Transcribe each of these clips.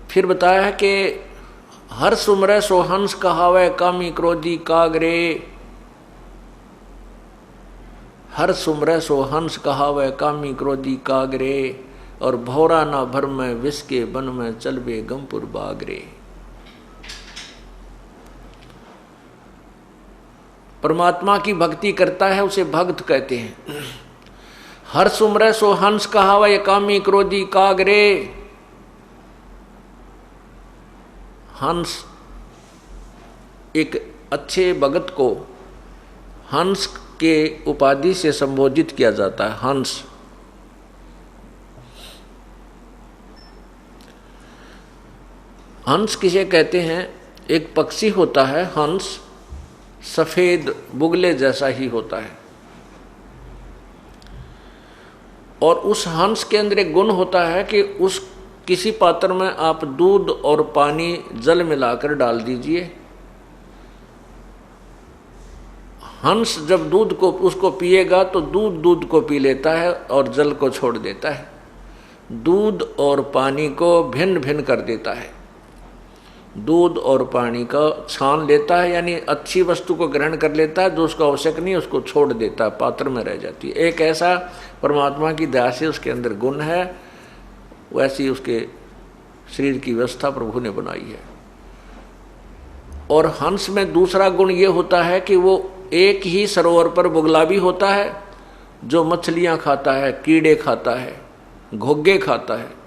फिर बताया है कि हर सुमरै सो हंस कहावै कामी क्रोधी कागरे। हर सुमरै सो हंस कहावै कामी क्रोधी कागरे, और भौरा ना भर में विष के बन में चलबे गमपुर बागरे। परमात्मा की भक्ति करता है उसे भक्त कहते हैं। हर सुमरै सो हंस कहावै कामी क्रोधी कागरे। हंस, एक अच्छे भगत को हंस के उपाधि से संबोधित किया जाता है। हंस हंस किसे कहते हैं? एक पक्षी होता है हंस, सफेद बुगले जैसा ही होता है, और उस हंस के अंदर एक गुण होता है कि उस किसी पात्र में आप दूध और पानी जल मिलाकर डाल दीजिए, हंस जब दूध को उसको पिएगा तो दूध को पी लेता है और जल को छोड़ देता है, दूध और पानी को भिन्न भिन्न कर देता है, दूध और पानी का छान लेता है, यानी अच्छी वस्तु को ग्रहण कर लेता है, जो उसको आवश्यक नहीं उसको छोड़ देता है, पात्र में रह जाती है। एक ऐसा परमात्मा की दया से उसके अंदर गुण है, वैसी उसके शरीर की व्यवस्था प्रभु ने बनाई है। और हंस में दूसरा गुण ये होता है कि वो एक ही सरोवर पर बुगला भी होता है, जो मछलियां खाता है, कीड़े खाता है, घोंघे खाता है,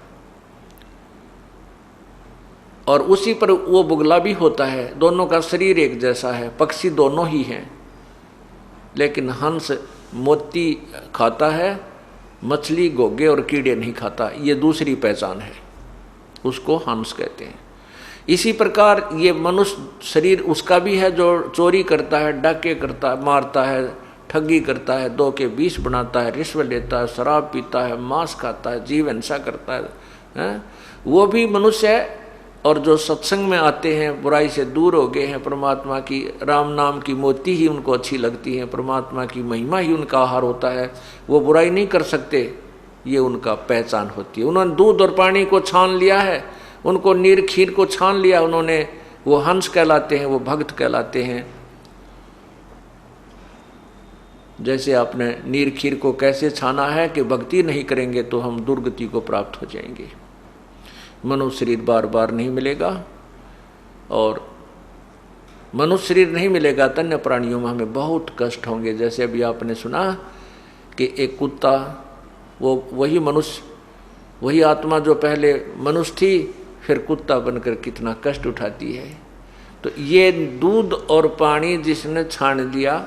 और उसी पर वो बुगला भी होता है। दोनों का शरीर एक जैसा है, पक्षी दोनों ही हैं, लेकिन हंस मोती खाता है, मछली घोंघे और कीड़े नहीं खाता। ये दूसरी पहचान है, उसको हंस कहते हैं। इसी प्रकार ये मनुष्य शरीर उसका भी है जो चोरी करता है, डाके करता है, मारता है, ठगी करता है, 2 के 20 बनाता है, रिश्वत लेता है, शराब पीता है, मांस खाता है, जीव हिंसा करता है, वो भी मनुष्य है। और जो सत्संग में आते हैं, बुराई से दूर हो गए हैं, परमात्मा की राम नाम की मोती ही उनको अच्छी लगती है, परमात्मा की महिमा ही उनका आहार होता है, वो बुराई नहीं कर सकते, ये उनका पहचान होती है। उन्होंने दूध और पानी को छान लिया है, उनको नीर खीर को छान लिया उन्होंने, वो हंस कहलाते हैं, वो भक्त कहलाते हैं। जैसे आपने नीर खीर को कैसे छाना है कि भक्ति नहीं करेंगे तो हम दुर्गति को प्राप्त हो जाएंगे, मनुष्य शरीर बार बार नहीं मिलेगा, और मनुष्य शरीर नहीं मिलेगा तो अन्य प्राणियों में हमें बहुत कष्ट होंगे। जैसे अभी आपने सुना कि एक कुत्ता, वो वही मनुष्य, वही आत्मा जो पहले मनुष्य थी फिर कुत्ता बनकर कितना कष्ट उठाती है। तो ये दूध और पानी जिसने छान लिया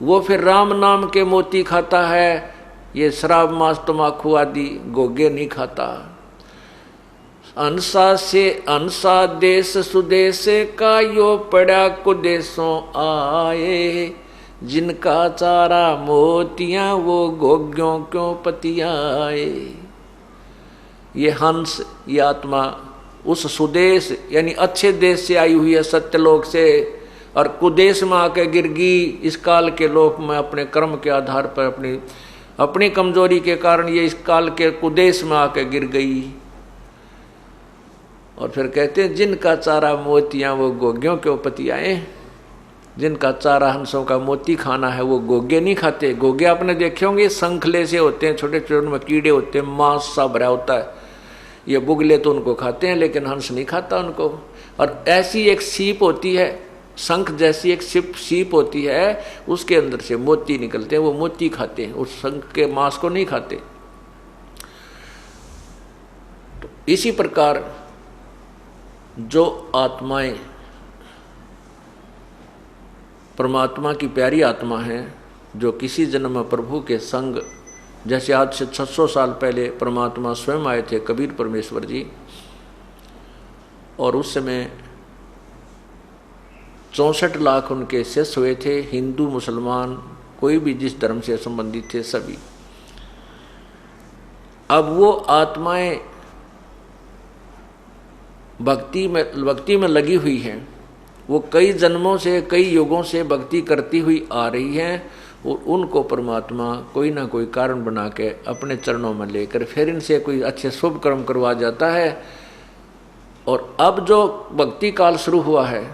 वो फिर राम नाम के मोती खाता है, ये शराब मांस तमाकू आदि घोंघे नहीं खाता। अंसा से अंसा देश सुदेश का यो पड़ा कुदेशों आए, जिनका चारा मोतियां वो घोंघियों क्यों पतियाए। ये हंस, ये आत्मा उस सुदेश यानी अच्छे देश से आई हुई है, सत्यलोक से, और कुदेश में आके गिर गई इस काल के लोक में अपने कर्म के आधार पर, अपनी कमजोरी के कारण ये इस काल के कुदेश में आके गिर गई। और फिर कहते हैं जिनका चारा मोतियां वो घोंघियों क्यों पतियाए। जिनका चारा हंसों का मोती खाना है वो घोंघे नहीं खाते। घोंघे आपने देखे होंगे संखले से होते हैं, छोटे छोटे उनमें कीड़े होते हैं, मांस सा भरा होता है, ये बुगले तो उनको खाते हैं लेकिन हंस नहीं खाता उनको। और ऐसी एक सीप होती है, शंख जैसी एक सीप होती है, उसके अंदर से मोती निकलते हैं, वो मोती खाते हैं, उस शंख के मांस को नहीं खाते। तो इसी प्रकार जो आत्माएं परमात्मा की प्यारी आत्मा हैं, जो किसी जन्म में प्रभु के संग, जैसे आज से 600 साल पहले परमात्मा स्वयं आए थे कबीर परमेश्वर जी, और उस समय 64 लाख उनके शिष्य हुए थे, हिंदू मुसलमान कोई भी जिस धर्म से संबंधित थे सभी। अब वो आत्माएं भक्ति में लगी हुई हैं, वो कई जन्मों से कई युगों से भक्ति करती हुई आ रही हैं, और उनको परमात्मा कोई ना कोई कारण बना के अपने चरणों में लेकर फिर इनसे कोई अच्छे शुभ कर्म करवा जाता है, और अब जो भक्ति काल शुरू हुआ है,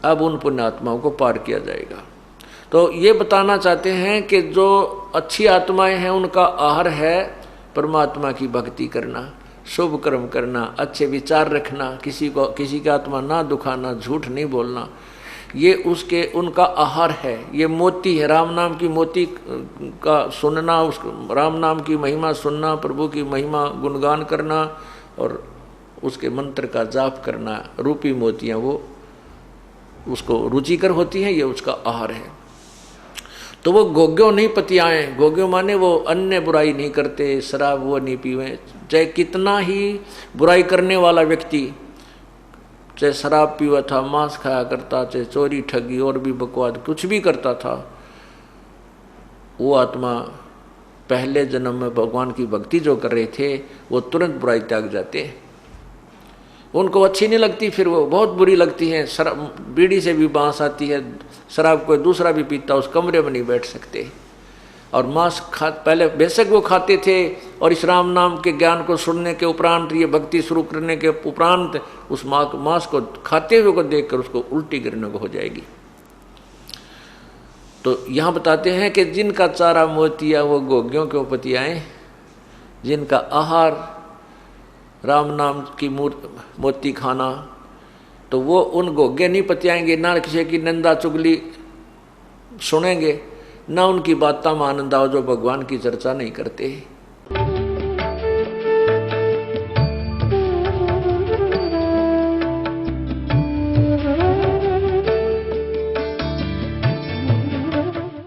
अब उन पुण्यात्माओं को पार किया जाएगा। तो ये बताना चाहते हैं कि जो अच्छी आत्माएं हैं उनका आहार है परमात्मा की भक्ति करना, शुभ कर्म करना, अच्छे विचार रखना, किसी की आत्मा ना दुखाना, झूठ नहीं बोलना, ये उनका आहार है। ये मोती है, राम नाम की मोती का सुनना, उस राम नाम की महिमा सुनना, प्रभु की महिमा गुणगान करना और उसके मंत्र का जाप करना, रूपी मोतियाँ वो उसको रुचिकर होती हैं, ये उसका आहार है। तो वो गोग्यो नहीं पतियाएँ, गोग्यो माने वो अन्य बुराई नहीं करते, शराब वो नहीं पीवे, चाहे कितना ही बुराई करने वाला व्यक्ति, चाहे शराब पीवा था, मांस खाया करता, चाहे चोरी ठगी और भी बकवाद कुछ भी करता था, वो आत्मा पहले जन्म में भगवान की भक्ति जो कर रहे थे वो तुरंत बुराई त्याग जाते। उनको अच्छी नहीं लगती, फिर वो बहुत बुरी लगती है। शराब, बीड़ी से भी बांस आती है, शराब कोई दूसरा भी पीता, उस कमरे में नहीं बैठ सकते। और मांस पहले बेशक वो खाते थे, और इस राम नाम के ज्ञान को सुनने के उपरांत, ये भक्ति शुरू करने के उपरांत उस मांस को खाते हुए को देखकर उसको उल्टी गिरने को हो जाएगी। तो यहाँ बताते हैं कि जिनका चारा मोतिया वो गोग्यों के उपतियाएँ, जिनका आहार राम नाम की मोती खाना, तो वो उन गोग्य नहीं पतियाएंगे, ना किसी की निंदा चुगली सुनेंगे, ना उनकी बातों में आनंद आओ जो भगवान की चर्चा नहीं करते।